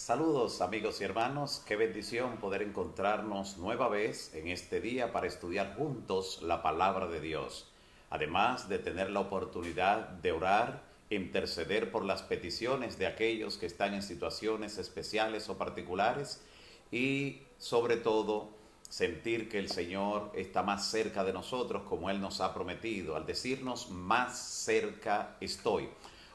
Saludos amigos y hermanos, qué bendición poder encontrarnos nueva vez en este día para estudiar juntos la palabra de Dios. Además de tener la oportunidad de orar, interceder por las peticiones de aquellos que están en situaciones especiales o particulares y sobre todo sentir que el Señor está más cerca de nosotros como Él nos ha prometido, al decirnos más cerca estoy.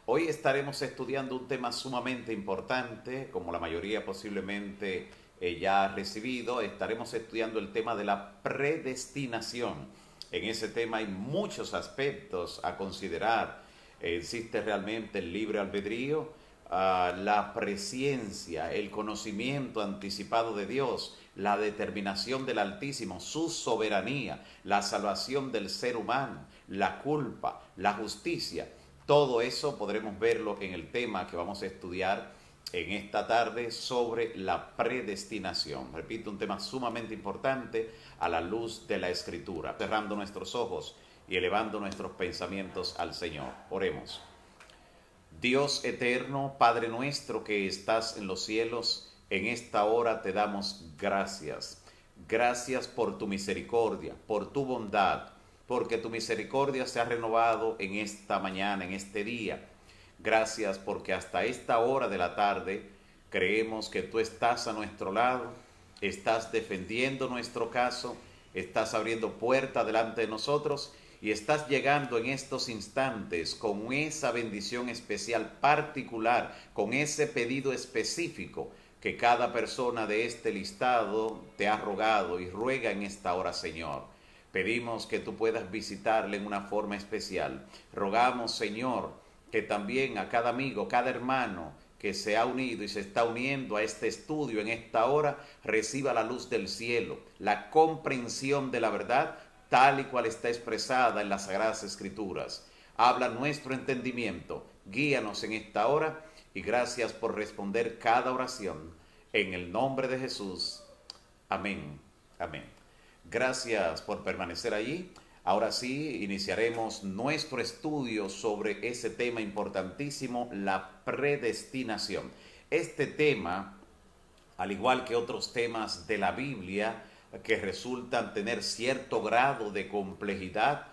Hoy estaremos estudiando un tema sumamente importante, como la mayoría posiblemente ya ha recibido. Estaremos estudiando el tema de la predestinación. En ese tema hay muchos aspectos a considerar. ¿Existe realmente el libre albedrío? La presciencia, el conocimiento anticipado de Dios, la determinación del Altísimo, su soberanía, la salvación del ser humano, la culpa, la justicia. Todo eso podremos verlo en el tema que vamos a estudiar en esta tarde sobre la predestinación. Repito, un tema sumamente importante a la luz de la Escritura. Cerrando nuestros ojos y elevando nuestros pensamientos al Señor. Oremos. Dios eterno, Padre nuestro que estás en los cielos, en esta hora te damos gracias. Gracias por tu misericordia, por tu bondad, porque tu misericordia se ha renovado en esta mañana, en este día. Gracias porque hasta esta hora de la tarde creemos que tú estás a nuestro lado, estás defendiendo nuestro caso, estás abriendo puerta delante de nosotros y estás llegando en estos instantes con esa bendición especial particular, con ese pedido específico que cada persona de este listado te ha rogado y ruega en esta hora, Señor. Pedimos que tú puedas visitarle en una forma especial. Rogamos, Señor, que también a cada amigo, cada hermano que se ha unido y se está uniendo a este estudio en esta hora, reciba la luz del cielo, la comprensión de la verdad, tal y cual está expresada en las Sagradas Escrituras. Habla nuestro entendimiento, guíanos en esta hora y gracias por responder cada oración. En el nombre de Jesús. Amén. Amén. Gracias por permanecer allí. Ahora sí, iniciaremos nuestro estudio sobre ese tema importantísimo, la predestinación. Este tema, al igual que otros temas de la Biblia, que resultan tener cierto grado de complejidad,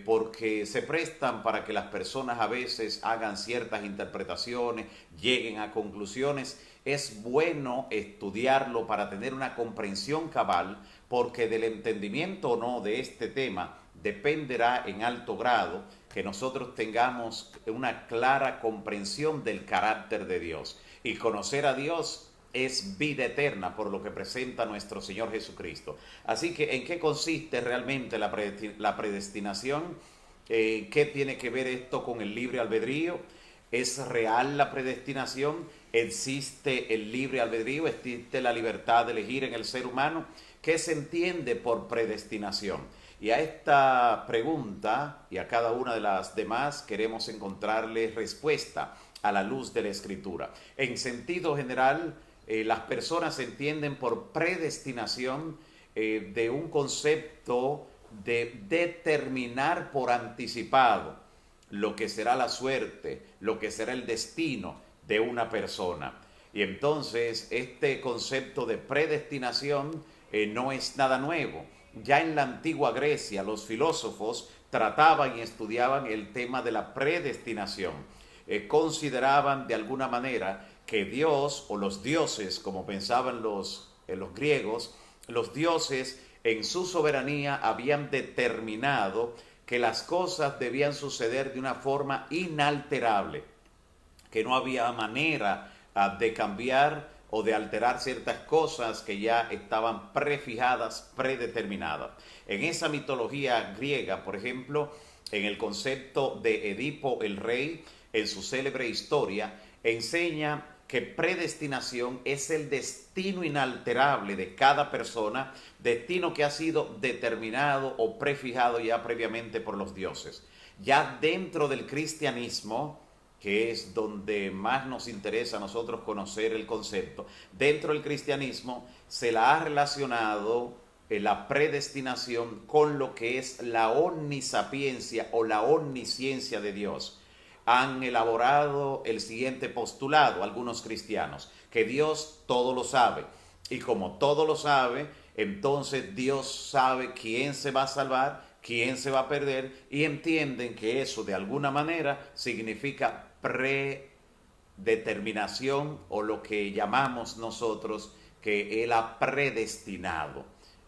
porque se prestan para que las personas a veces hagan ciertas interpretaciones, lleguen a conclusiones. Es bueno estudiarlo para tener una comprensión cabal, porque del entendimiento o no de este tema dependerá en alto grado que nosotros tengamos una clara comprensión del carácter de Dios. Y conocer a Dios es vida eterna, por lo que presenta nuestro Señor Jesucristo. Así que, ¿en qué consiste realmente la predestinación? ¿Qué tiene que ver esto con el libre albedrío? ¿Es real la predestinación? ¿Existe el libre albedrío? ¿Existe la libertad de elegir en el ser humano? ¿Qué se entiende por predestinación? Y a esta pregunta y a cada una de las demás queremos encontrarle respuesta a la luz de la Escritura. En sentido general, las personas entienden por predestinación de un concepto de determinar por anticipado lo que será la suerte, lo que será el destino de una persona. Y entonces este concepto de predestinación no es nada nuevo. Ya en la antigua Grecia los filósofos trataban y estudiaban el tema de la predestinación. Consideraban de alguna manera que Dios o los dioses, como pensaban los griegos, los dioses en su soberanía habían determinado que las cosas debían suceder de una forma inalterable, que no había manera de cambiar o de alterar ciertas cosas que ya estaban prefijadas, predeterminadas. En esa mitología griega, por ejemplo, en el concepto de Edipo el rey, en su célebre historia, enseña que predestinación es el destino inalterable de cada persona, destino que ha sido determinado o prefijado ya previamente por los dioses. Ya dentro del cristianismo, que es donde más nos interesa a nosotros conocer el concepto, dentro del cristianismo se la ha relacionado la predestinación con lo que es la omnisapiencia o la omnisciencia de Dios. han elaborado el siguiente postulado, algunos cristianos, que Dios todo lo sabe. Y como todo lo sabe, entonces Dios sabe quién se va a salvar, quién se va a perder, y entienden que eso de alguna manera significa predeterminación, o lo que llamamos nosotros que Él ha predestinado.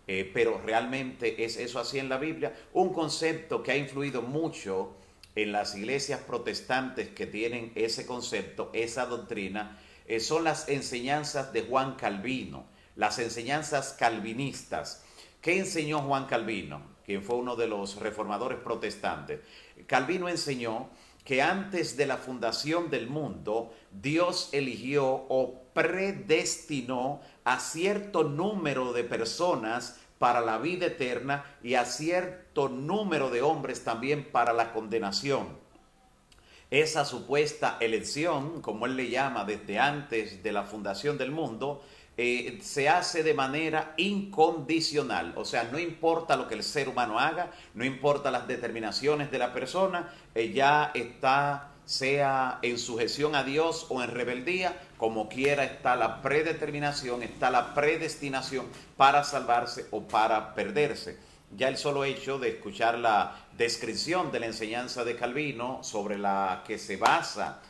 Pero realmente es eso así en la Biblia. Un concepto que ha influido mucho en las iglesias protestantes que tienen ese concepto, esa doctrina, son las enseñanzas de Juan Calvino, las enseñanzas calvinistas. ¿Qué enseñó Juan Calvino, quien fue uno de los reformadores protestantes? Calvino enseñó que antes de la fundación del mundo, Dios eligió o predestinó a cierto número de personas para la vida eterna y a cierto número de hombres también para la condenación. Esa supuesta elección, como él le llama desde antes de la fundación del mundo, se hace de manera incondicional. O sea, no importa lo que el ser humano haga, no importa las determinaciones de la persona, ya está, sea en sujeción a Dios o en rebeldía, como quiera está la predeterminación, está la predestinación para salvarse o para perderse. Ya el solo hecho de escuchar la descripción de la enseñanza de Calvino, sobre la que se basa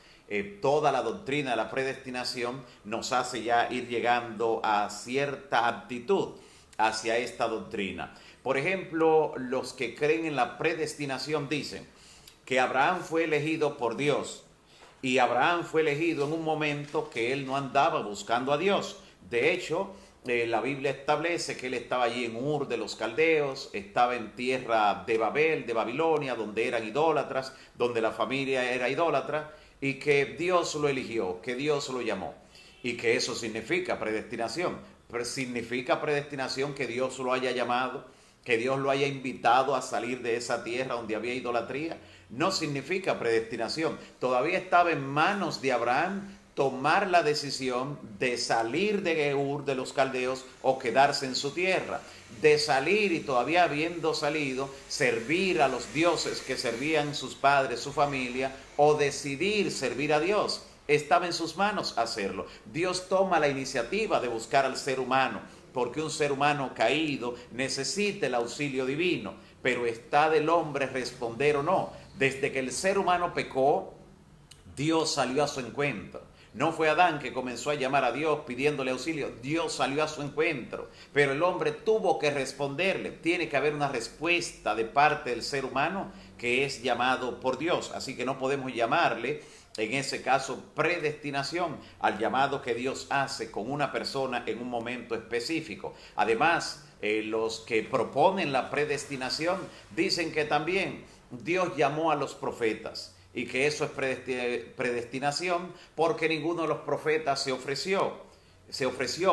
toda la doctrina de la predestinación, nos hace ya ir llegando a cierta aptitud hacia esta doctrina. Por ejemplo, los que creen en la predestinación dicen que Abraham fue elegido por Dios, y Abraham fue elegido en un momento que él no andaba buscando a Dios. De hecho, la Biblia establece que él estaba allí en Ur de los Caldeos, estaba en tierra de Babel, de Babilonia, donde eran idólatras, donde la familia era idólatra, y que Dios lo eligió, que Dios lo llamó, y que eso significa predestinación. Significa predestinación que Dios lo haya llamado, que Dios lo haya invitado a salir de esa tierra donde había idolatría. No significa predestinación. Todavía estaba en manos de Abraham tomar la decisión de salir de Ur de los Caldeos o quedarse en su tierra, de salir, y todavía habiendo salido, servir a los dioses que servían sus padres, su familia, o decidir servir a Dios. Estaba en sus manos hacerlo. Dios toma la iniciativa de buscar al ser humano, porque un ser humano caído necesita el auxilio divino, pero está del hombre responder o no. Desde que el ser humano pecó, Dios salió a su encuentro. No fue Adán que comenzó a llamar a Dios pidiéndole auxilio. Dios salió a su encuentro, pero el hombre tuvo que responderle. Tiene que haber una respuesta de parte del ser humano que es llamado por Dios. Así que no podemos llamarle, en ese caso, predestinación al llamado que Dios hace con una persona en un momento específico. Además, los que proponen la predestinación dicen que también Dios llamó a los profetas, y que eso es predestinación porque ninguno de los profetas se ofreció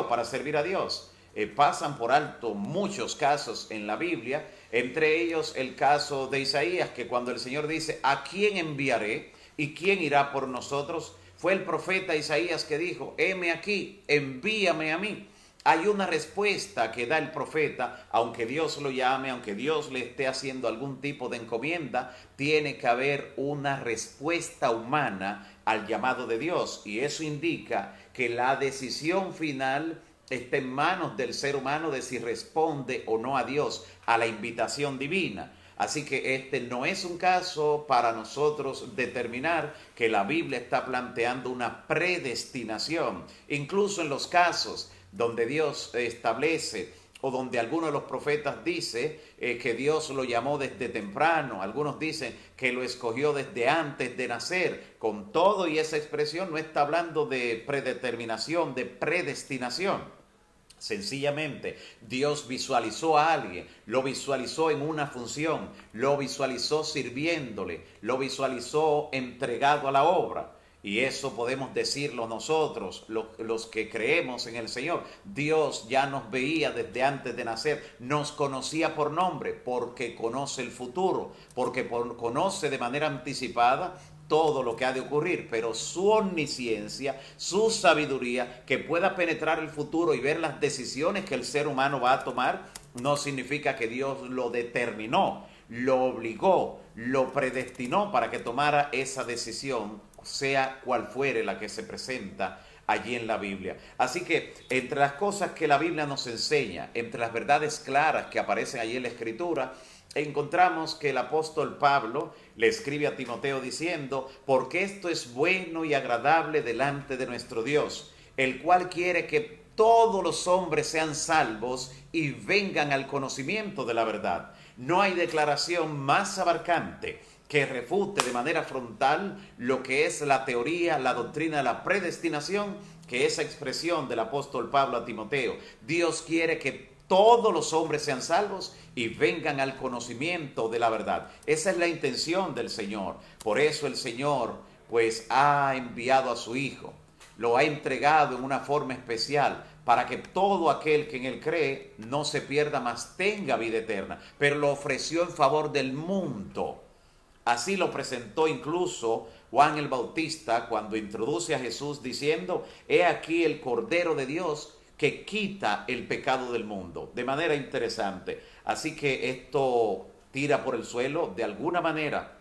para servir a Dios. Pasan por alto muchos casos en la Biblia, entre ellos el caso de Isaías, que cuando el Señor dice: ¿a quién enviaré y quién irá por nosotros? Fue el profeta Isaías que dijo: heme aquí, envíame a mí. Hay una respuesta que da el profeta, aunque Dios lo llame, aunque Dios le esté haciendo algún tipo de encomienda, tiene que haber una respuesta humana al llamado de Dios, y eso indica que la decisión final está en manos del ser humano de si responde o no a Dios, a la invitación divina. Así que este no es un caso para nosotros determinar que la Biblia está planteando una predestinación. Incluso en los casos donde Dios establece, o donde alguno de los profetas dice que Dios lo llamó desde temprano, algunos dicen que lo escogió desde antes de nacer, con todo y esa expresión no está hablando de predeterminación, de predestinación. Sencillamente, Dios visualizó a alguien, lo visualizó en una función, lo visualizó sirviéndole, lo visualizó entregado a la obra. Y eso podemos decirlo nosotros, los que creemos en el Señor. Dios ya nos veía desde antes de nacer, nos conocía por nombre, porque conoce el futuro, porque conoce de manera anticipada todo lo que ha de ocurrir, pero su omnisciencia, su sabiduría, que pueda penetrar el futuro y ver las decisiones que el ser humano va a tomar, no significa que Dios lo determinó, lo obligó, lo predestinó para que tomara esa decisión, sea cual fuere la que se presenta allí en la Biblia. Así que entre las cosas que la Biblia nos enseña, entre las verdades claras que aparecen allí en la Escritura, encontramos que el apóstol Pablo le escribe a Timoteo diciendo: porque esto es bueno y agradable delante de nuestro Dios, el cual quiere que todos los hombres sean salvos y vengan al conocimiento de la verdad. No hay declaración más abarcante que refute de manera frontal lo que es la teoría, la doctrina de la predestinación, que esa expresión del apóstol Pablo a Timoteo. Dios quiere que todos los hombres sean salvos y vengan al conocimiento de la verdad. Esa es la intención del Señor. Por eso el Señor pues ha enviado a su Hijo, lo ha entregado en una forma especial para que todo aquel que en él cree no se pierda, mas tenga vida eterna. Pero lo ofreció en favor del mundo. Así lo presentó incluso Juan el Bautista cuando introduce a Jesús diciendo: he aquí el Cordero de Dios que quita el pecado del mundo. De manera interesante. Así que esto tira por el suelo de alguna manera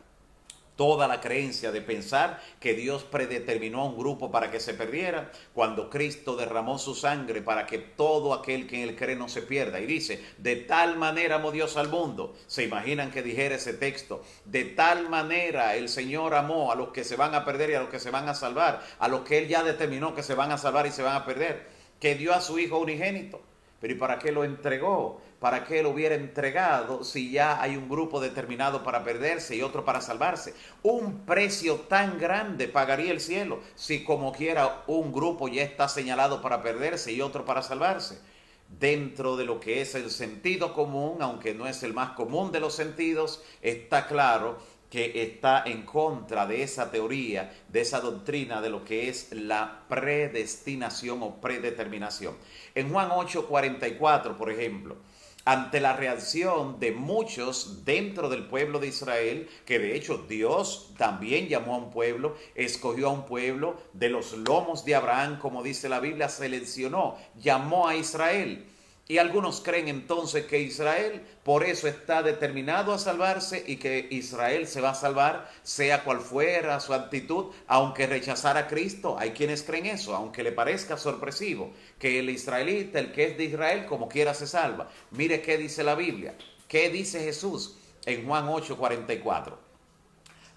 toda la creencia de pensar que Dios predeterminó a un grupo para que se perdiera, cuando Cristo derramó su sangre para que todo aquel que en él cree no se pierda. Y dice: de tal manera amó Dios al mundo. ¿Se imaginan que dijera ese texto? De tal manera el Señor amó a los que se van a perder y a los que se van a salvar, a los que él ya determinó que se van a salvar y se van a perder, que dio a su Hijo unigénito. Pero ¿y para qué lo entregó? ¿Para qué lo hubiera entregado si ya hay un grupo determinado para perderse y otro para salvarse? Un precio tan grande pagaría el cielo si como quiera un grupo ya está señalado para perderse y otro para salvarse. Dentro de lo que es el sentido común, aunque no es el más común de los sentidos, está claro que está en contra de esa teoría, de esa doctrina de lo que es la predestinación o predeterminación. En Juan 8:44, por ejemplo, ante la reacción de muchos dentro del pueblo de Israel, que de hecho Dios también llamó a un pueblo, escogió a un pueblo de los lomos de Abraham, como dice la Biblia, seleccionó, llamó a Israel. Y algunos creen entonces que Israel por eso está determinado a salvarse y que Israel se va a salvar sea cual fuera su actitud, aunque rechazara a Cristo. Hay quienes creen eso, aunque le parezca sorpresivo, que el israelita, el que es de Israel, como quiera se salva. Mire qué dice la Biblia, qué dice Jesús en Juan 8:44.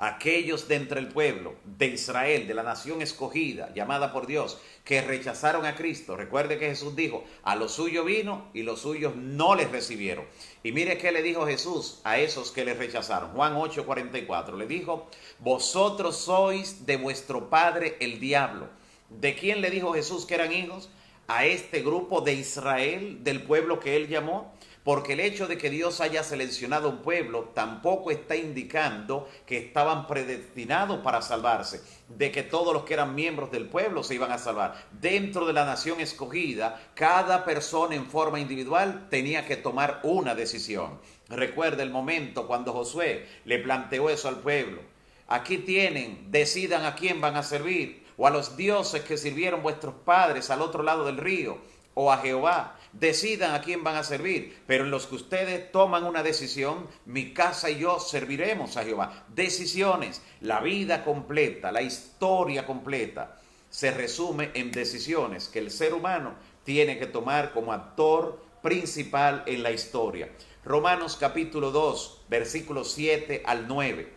Aquellos de entre el pueblo de Israel, de la nación escogida, llamada por Dios, que rechazaron a Cristo. Recuerde que Jesús dijo: a los suyos vino y los suyos no les recibieron. Y mire qué le dijo Jesús a esos que les rechazaron. Juan 8:44 le dijo: vosotros sois de vuestro padre el diablo. ¿De quién le dijo Jesús que eran hijos? A este grupo de Israel, del pueblo que él llamó. Porque el hecho de que Dios haya seleccionado un pueblo tampoco está indicando que estaban predestinados para salvarse, de que todos los que eran miembros del pueblo se iban a salvar. Dentro de la nación escogida, cada persona en forma individual tenía que tomar una decisión. Recuerda el momento cuando Josué le planteó eso al pueblo. Aquí tienen, decidan a quién van a servir, o a los dioses que sirvieron vuestros padres al otro lado del río, o a Jehová. Decidan a quién van a servir, pero en los que ustedes toman una decisión, mi casa y yo serviremos a Jehová. Decisiones, la vida completa, la historia completa, se resume en decisiones que el ser humano tiene que tomar como actor principal en la historia. Romanos capítulo 2, versículos 7 al 9.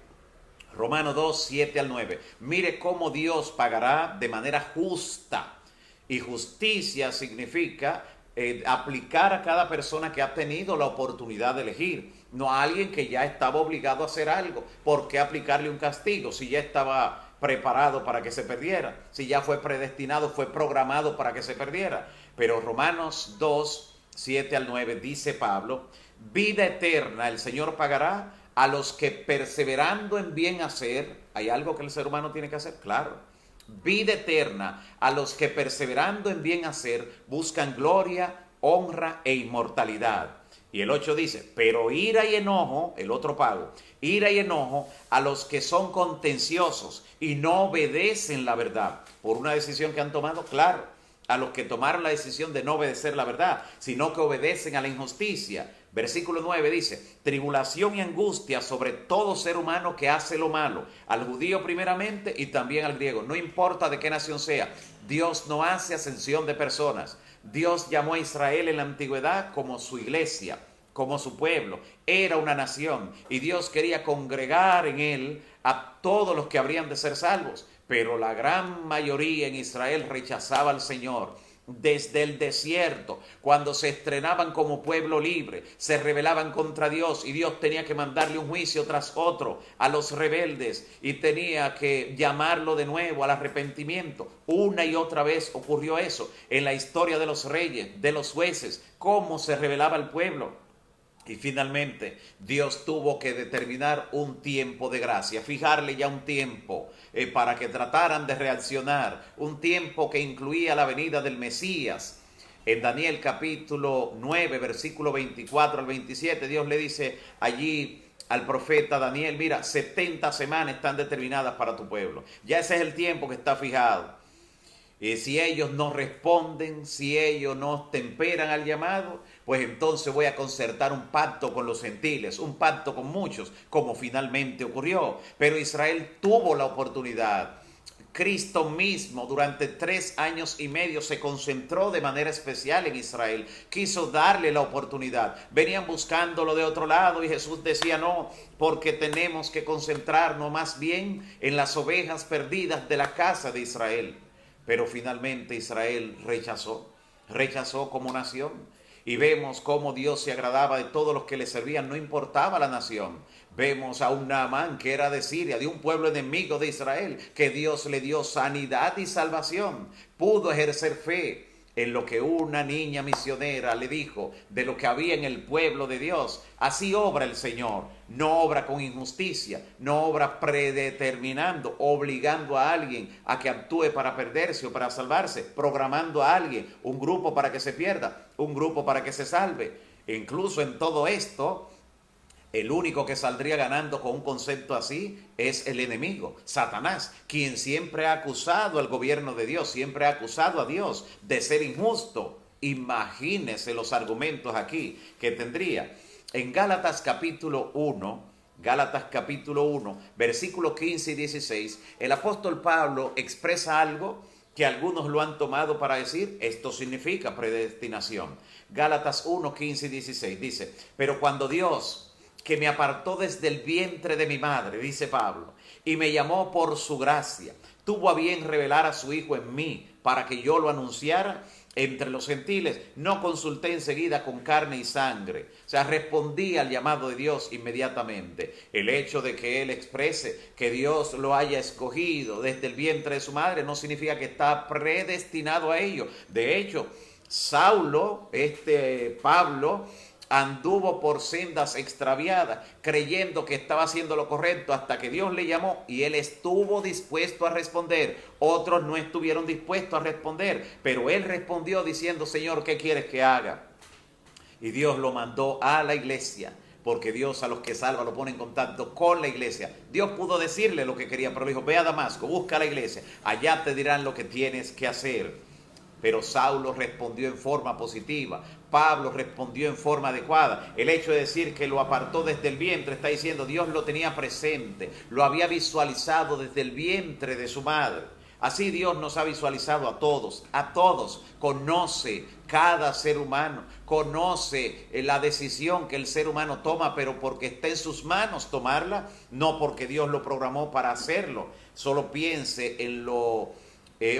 Romanos 2, 7 al 9. Mire cómo Dios pagará de manera justa. Y justicia significa aplicar a cada persona que ha tenido la oportunidad de elegir, no a alguien que ya estaba obligado a hacer algo. ¿Por qué aplicarle un castigo si ya estaba preparado para que se perdiera? Si ya fue predestinado, fue programado para que se perdiera. Pero Romanos 2, 7 al 9 dice Pablo: vida eterna el Señor pagará a los que perseverando en bien hacer. ¿Hay algo que el ser humano tiene que hacer? Claro. Vida eterna a los que perseverando en bien hacer buscan gloria, honra e inmortalidad. Y el 8 dice: pero ira y enojo, el otro pago, ira y enojo a los que son contenciosos y no obedecen la verdad por una decisión que han tomado. Claro, a los que tomaron la decisión de no obedecer la verdad, sino que obedecen a la injusticia. Versículo 9 dice, tribulación y angustia sobre todo ser humano que hace lo malo, al judío primeramente y también al griego, no importa de qué nación sea. Dios no hace ascensión de personas. Dios llamó a Israel en la antigüedad como su iglesia, como su pueblo. Era una nación y Dios quería congregar en él a todos los que habrían de ser salvos. Pero la gran mayoría en Israel rechazaba al Señor. Desde el desierto, cuando se estrenaban como pueblo libre, se rebelaban contra Dios y Dios tenía que mandarle un juicio tras otro a los rebeldes y tenía que llamarlo de nuevo al arrepentimiento. Una y otra vez ocurrió eso en la historia de los reyes, de los jueces, cómo se rebelaba el pueblo. Y finalmente Dios tuvo que determinar un tiempo de gracia, fijarle ya un tiempo para que trataran de reaccionar, un tiempo que incluía la venida del Mesías. En Daniel capítulo 9, versículo 24 al 27, Dios le dice allí al profeta Daniel, mira, 70 semanas están determinadas para tu pueblo. Ya ese es el tiempo que está fijado. Y si ellos no responden, si ellos no temperan al llamado, pues entonces voy a concertar un pacto con los gentiles, un pacto con muchos, como finalmente ocurrió. Pero Israel tuvo la oportunidad. Cristo mismo durante 3 años y medio se concentró de manera especial en Israel, quiso darle la oportunidad. Venían buscándolo de otro lado y Jesús decía no, porque tenemos que concentrarnos más bien en las ovejas perdidas de la casa de Israel. Pero finalmente Israel rechazó como nación. Y vemos cómo Dios se agradaba de todos los que le servían, no importaba la nación. Vemos a un Naamán que era de Siria, de un pueblo enemigo de Israel, que Dios le dio sanidad y salvación. Pudo ejercer fe en lo que una niña misionera le dijo de lo que había en el pueblo de Dios. Así obra el Señor, no obra con injusticia, no obra predeterminando, obligando a alguien a que actúe para perderse o para salvarse, programando a alguien, un grupo para que se pierda, un grupo para que se salve. E incluso en todo esto, el único que saldría ganando con un concepto así es el enemigo, Satanás, quien siempre ha acusado al gobierno de Dios, siempre ha acusado a Dios de ser injusto. Imagínese los argumentos aquí que tendría. En Gálatas capítulo 1, versículos 15 y 16, el apóstol Pablo expresa algo que algunos lo han tomado para decir, esto significa predestinación. Gálatas 1, 15 y 16 dice, pero cuando Dios, que me apartó desde el vientre de mi madre, dice Pablo, y me llamó por su gracia, tuvo a bien revelar a su Hijo en mí, para que yo lo anunciara entre los gentiles. No consulté enseguida con carne y sangre, o sea, respondí al llamado de Dios inmediatamente. El hecho de que él exprese que Dios lo haya escogido desde el vientre de su madre no significa que está predestinado a ello. De hecho, Pablo, anduvo por sendas extraviadas, creyendo que estaba haciendo lo correcto hasta que Dios le llamó y él estuvo dispuesto a responder. Otros no estuvieron dispuestos a responder, pero él respondió diciendo, Señor, ¿qué quieres que haga? Y Dios lo mandó a la iglesia, porque Dios a los que salva lo pone en contacto con la iglesia. Dios pudo decirle lo que quería, pero le dijo, ve a Damasco, busca a la iglesia, allá te dirán lo que tienes que hacer. Pero Saulo respondió en forma positiva, Pablo respondió en forma adecuada. El hecho de decir que lo apartó desde el vientre está diciendo Dios lo tenía presente, lo había visualizado desde el vientre de su madre. Así Dios nos ha visualizado a todos, conoce cada ser humano, conoce la decisión que el ser humano toma, pero porque está en sus manos tomarla, no porque Dios lo programó para hacerlo. Solo piense en lo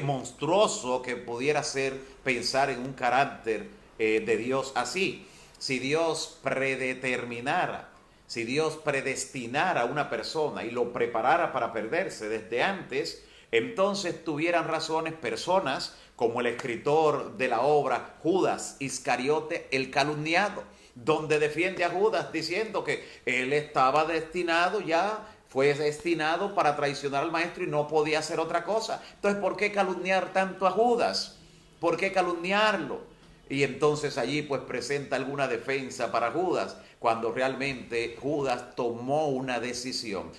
monstruoso que pudiera ser pensar en un carácter de Dios así. Si Dios predeterminara, si Dios predestinara a una persona y lo preparara para perderse desde antes, entonces tuvieran razones personas como el escritor de la obra Judas Iscariote, el calumniado, donde defiende a Judas diciendo que él estaba destinado ya, fue destinado para traicionar al maestro y no podía hacer otra cosa. Entonces, ¿por qué calumniar tanto a Judas? ¿Por qué calumniarlo? Y entonces allí pues presenta alguna defensa para Judas, cuando realmente Judas tomó una decisión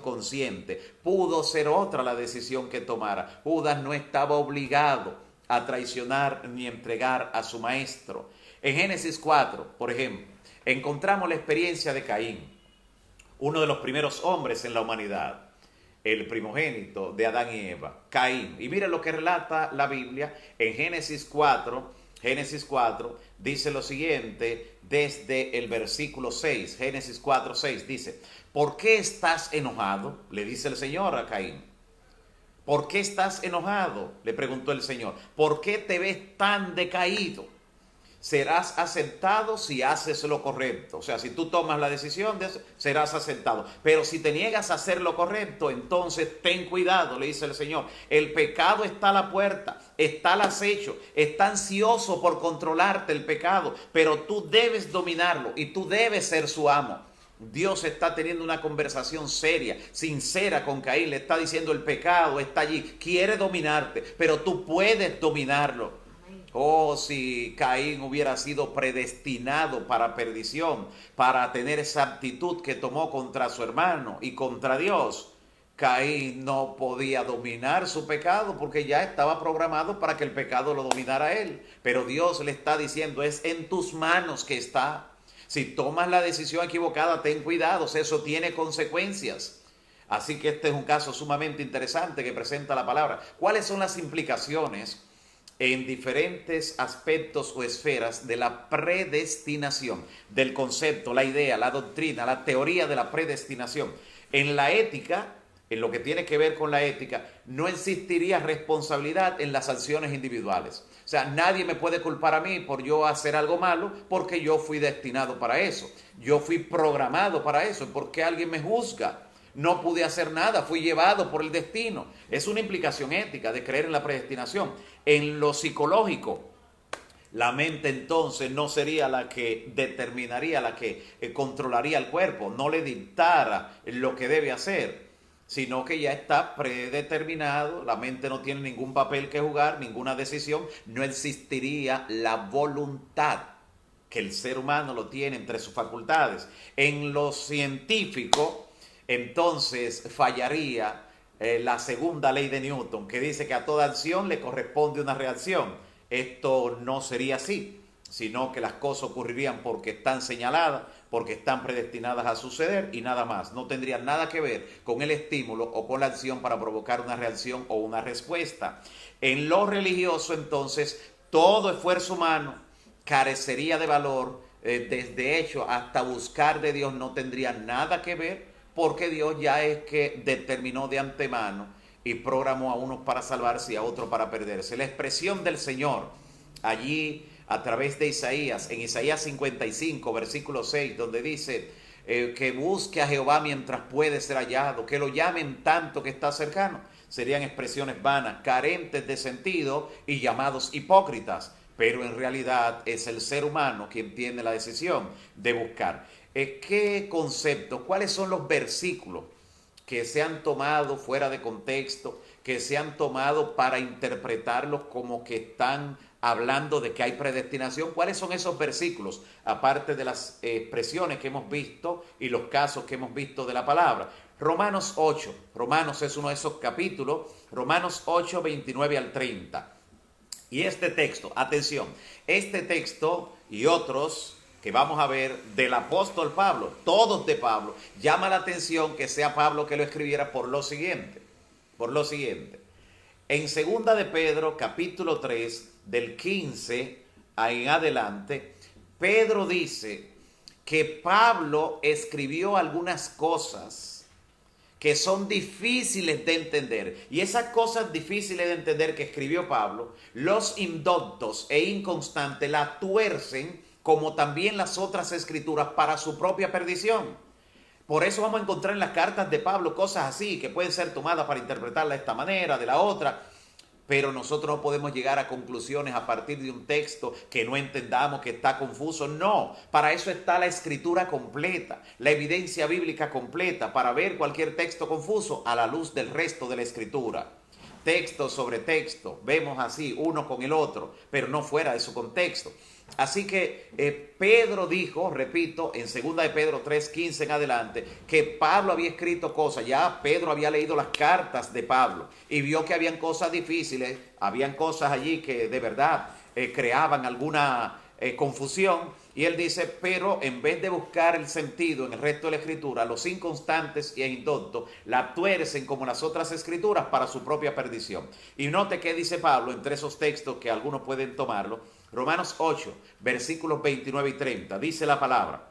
consciente. Pudo ser otra la decisión que tomara. Judas no estaba obligado a traicionar ni entregar a su maestro. En Génesis 4, por ejemplo, encontramos la experiencia de Caín, uno de los primeros hombres en la humanidad, el primogénito de Adán y Eva, Caín. Y mira lo que relata la Biblia en Génesis 4. Génesis 4 dice lo siguiente desde el versículo 6. Génesis 4, 6 dice: ¿por qué estás enojado?, le dice el Señor a Caín. ¿Por qué estás enojado?, le preguntó el Señor. ¿Por qué te ves tan decaído? Serás aceptado si haces lo correcto. O sea, si tú tomas la decisión, serás aceptado. Pero si te niegas a hacer lo correcto, entonces ten cuidado, le dice el Señor. El pecado está a la puerta, está al acecho, está ansioso por controlarte el pecado, pero tú debes dominarlo y tú debes ser su amo. Dios está teniendo una conversación seria, sincera con Caín. Le está diciendo: el pecado está allí, quiere dominarte, pero tú puedes dominarlo. Oh, si Caín hubiera sido predestinado para perdición, para tener esa actitud que tomó contra su hermano y contra Dios, Caín no podía dominar su pecado porque ya estaba programado para que el pecado lo dominara a él. Pero Dios le está diciendo: es en tus manos que está. Si tomas la decisión equivocada, ten cuidado, eso tiene consecuencias. Así que este es un caso sumamente interesante que presenta la palabra. ¿Cuáles son las implicaciones en diferentes aspectos o esferas de la predestinación, del concepto, la idea, la doctrina, la teoría de la predestinación? En la ética, en lo que tiene que ver con la ética, no existiría responsabilidad en las sanciones individuales. O sea, nadie me puede culpar a mí por yo hacer algo malo, porque yo fui destinado para eso. Yo fui programado para eso. ¿Por qué alguien me juzga? No pude hacer nada, fui llevado por el destino. Es una implicación ética de creer en la predestinación. En lo psicológico, la mente entonces no sería la que determinaría, la que controlaría el cuerpo, no le dictara lo que debe hacer, sino que ya está predeterminado. La mente no tiene ningún papel que jugar, ninguna decisión. No existiría la voluntad, que el ser humano lo tiene entre sus facultades. En lo científico, entonces fallaría la segunda ley de Newton, que dice que a toda acción le corresponde una reacción. Esto no sería así, sino que las cosas ocurrirían porque están señaladas, porque están predestinadas a suceder y nada más. No tendrían nada que ver con el estímulo o con la acción para provocar una reacción o una respuesta. En lo religioso, entonces, todo esfuerzo humano carecería de valor. Desde hecho, hasta buscar de Dios no tendría nada que ver, porque Dios ya es que determinó de antemano y programó a unos para salvarse y a otros para perderse. La expresión del Señor allí a través de Isaías, en Isaías 55, versículo 6, donde dice que busque a Jehová mientras puede ser hallado, que lo llamen tanto que está cercano, serían expresiones vanas, carentes de sentido y llamados hipócritas, pero en realidad es el ser humano quien tiene la decisión de buscar. ¿Qué conceptos, cuáles son los versículos que se han tomado fuera de contexto, que se han tomado para interpretarlos como que están hablando de que hay predestinación? ¿Cuáles son esos versículos? Aparte de las expresiones que hemos visto y los casos que hemos visto de la palabra. Romanos 8, Romanos es uno de esos capítulos, Romanos 8, 29 al 30. Y este texto, atención, este texto y otros que vamos a ver del apóstol Pablo, todos de Pablo, llama la atención que sea Pablo que lo escribiera por lo siguiente. En segunda de Pedro, capítulo 3, del 15 en adelante, Pedro dice que Pablo escribió algunas cosas que son difíciles de entender. Y esas cosas difíciles de entender que escribió Pablo, los indoctos e inconstantes la tuercen, como también las otras escrituras, para su propia perdición. Por eso vamos a encontrar en las cartas de Pablo cosas así, que pueden ser tomadas para interpretarla de esta manera, de la otra, pero nosotros no podemos llegar a conclusiones a partir de un texto que no entendamos, que está confuso. No, para eso está la escritura completa, la evidencia bíblica completa, para ver cualquier texto confuso a la luz del resto de la escritura. Texto sobre texto, vemos así uno con el otro, pero no fuera de su contexto. Así que Pedro dijo, repito, en 2 de Pedro 3:15 en adelante, que Pablo había escrito cosas. Ya Pedro había leído las cartas de Pablo y vio que habían cosas difíciles, habían cosas allí que de verdad creaban alguna confusión, y él dice, pero en vez de buscar el sentido en el resto de la escritura, los inconstantes e indoctos la tuercen como las otras escrituras para su propia perdición. Y note qué dice Pablo entre esos textos que algunos pueden tomarlo. Romanos 8, versículos 29 y 30, dice la palabra: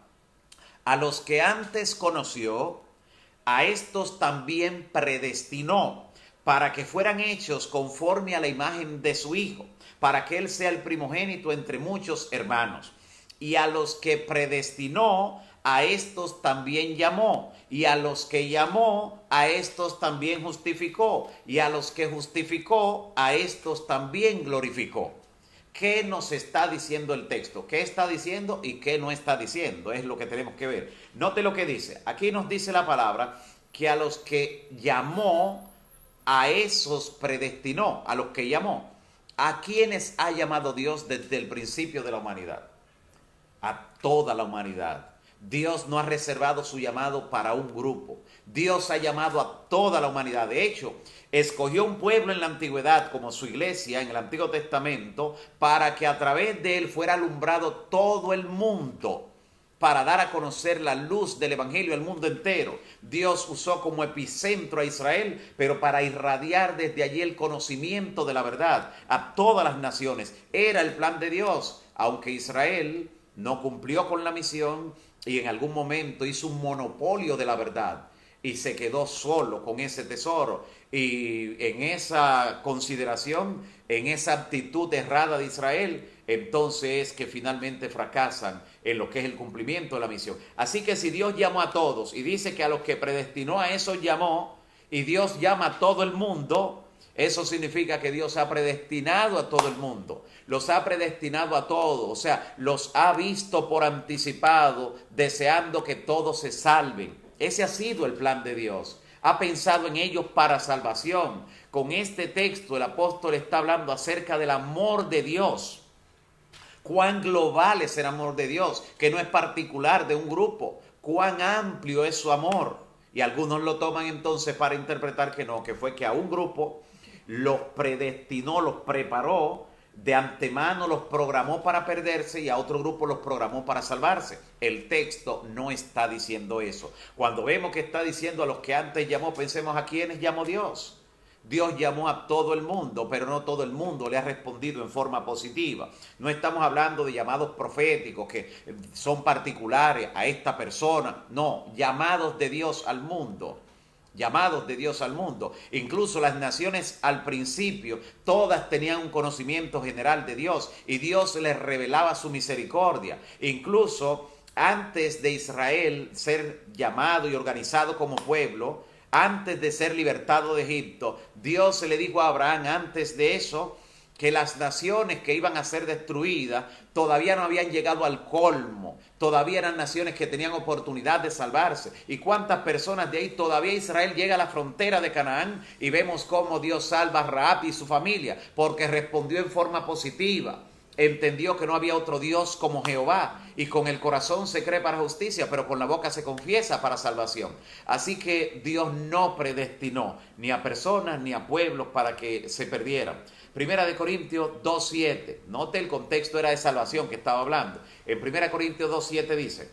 a los que antes conoció, a estos también predestinó, para que fueran hechos conforme a la imagen de su Hijo, para que Él sea el primogénito entre muchos hermanos. Y a los que predestinó, a estos también llamó. Y a los que llamó, a estos también justificó. Y a los que justificó, a estos también glorificó. ¿Qué nos está diciendo el texto? ¿Qué está diciendo y qué no está diciendo? Es lo que tenemos que ver. Note lo que dice. Aquí nos dice la palabra que a los que llamó, a esos predestinó. A los que llamó. ¿A quiénes ha llamado Dios desde el principio de la humanidad? A toda la humanidad. Dios no ha reservado su llamado para un grupo. Dios ha llamado a toda la humanidad. De hecho, escogió un pueblo en la antigüedad como su iglesia en el Antiguo Testamento para que a través de él fuera alumbrado todo el mundo, para dar a conocer la luz del evangelio al mundo entero. Dios usó como epicentro a Israel, pero para irradiar desde allí el conocimiento de la verdad a todas las naciones. Era el plan de Dios, aunque Israel no cumplió con la misión y en algún momento hizo un monopolio de la verdad y se quedó solo con ese tesoro. Y en esa consideración, en esa actitud errada de Israel, entonces es que finalmente fracasan en lo que es el cumplimiento de la misión. Así que si Dios llamó a todos y dice que a los que predestinó a esos llamó, y Dios llama a todo el mundo, eso significa que Dios ha predestinado a todo el mundo, los ha predestinado a todos, o sea, los ha visto por anticipado, deseando que todos se salven. Ese ha sido el plan de Dios. Ha pensado en ellos para salvación. Con este texto el apóstol está hablando acerca del amor de Dios. Cuán global es el amor de Dios, que no es particular de un grupo. Cuán amplio es su amor. Y algunos lo toman entonces para interpretar que no, que fue que a un grupo los predestinó, los preparó, de antemano los programó para perderse y a otro grupo los programó para salvarse. El texto no está diciendo eso. Cuando vemos que está diciendo a los que antes llamó, pensemos a quiénes llamó Dios. Dios llamó a todo el mundo, pero no todo el mundo le ha respondido en forma positiva. No estamos hablando de llamados proféticos que son particulares a esta persona. No, llamados de Dios al mundo. Llamados de Dios al mundo. Incluso las naciones al principio, todas tenían un conocimiento general de Dios y Dios les revelaba su misericordia. Incluso antes de Israel ser llamado y organizado como pueblo, antes de ser libertado de Egipto, Dios se le dijo a Abraham antes de eso que las naciones que iban a ser destruidas todavía no habían llegado al colmo, todavía eran naciones que tenían oportunidad de salvarse. ¿Y cuántas personas de ahí todavía Israel llega a la frontera de Canaán y vemos cómo Dios salva a Rahab y su familia? Porque respondió en forma positiva. Entendió que no había otro Dios como Jehová y con el corazón se cree para justicia, pero con la boca se confiesa para salvación. Así que Dios no predestinó ni a personas ni a pueblos para que se perdieran. Primera de Corintios 2.7, note el contexto era de salvación que estaba hablando. En Primera Corintios 2.7 dice: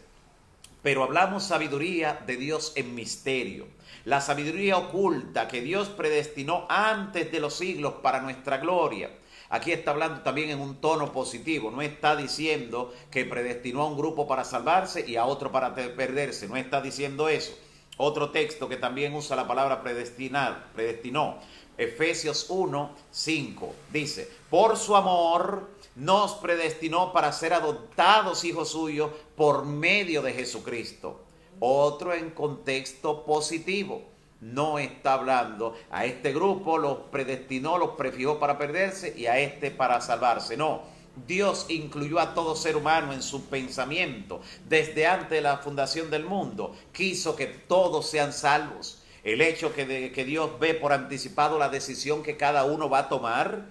pero hablamos sabiduría de Dios en misterio, la sabiduría oculta que Dios predestinó antes de los siglos para nuestra gloria. Aquí está hablando también en un tono positivo, no está diciendo que predestinó a un grupo para salvarse y a otro para perderse, no está diciendo eso. Otro texto que también usa la palabra predestinar, predestinó, Efesios 1:5, dice: por su amor nos predestinó para ser adoptados hijos suyos por medio de Jesucristo. Otro en contexto positivo. No está hablando a este grupo los predestinó, los prefijó para perderse y a este para salvarse. No, Dios incluyó a todo ser humano en su pensamiento. Desde antes de la fundación del mundo, quiso que todos sean salvos. El hecho que Dios ve por anticipado la decisión que cada uno va a tomar,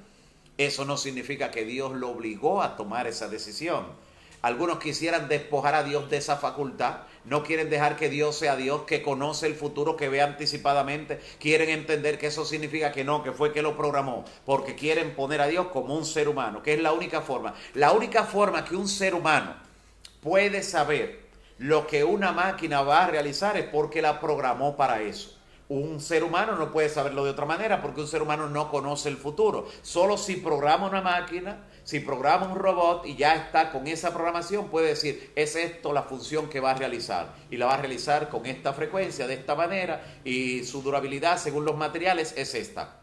eso no significa que Dios lo obligó a tomar esa decisión. Algunos quisieran despojar a Dios de esa facultad. No quieren dejar que Dios sea Dios, que conoce el futuro, que ve anticipadamente. Quieren entender que eso significa que no, que fue que lo programó. Porque quieren poner a Dios como un ser humano, que es la única forma. La única forma que un ser humano puede saber lo que una máquina va a realizar es porque la programó para eso. Un ser humano no puede saberlo de otra manera porque un ser humano no conoce el futuro. Solo si programa una máquina, si programa un robot y ya está con esa programación, puede decir, es esto la función que va a realizar. Y la va a realizar con esta frecuencia, de esta manera, y su durabilidad según los materiales es esta.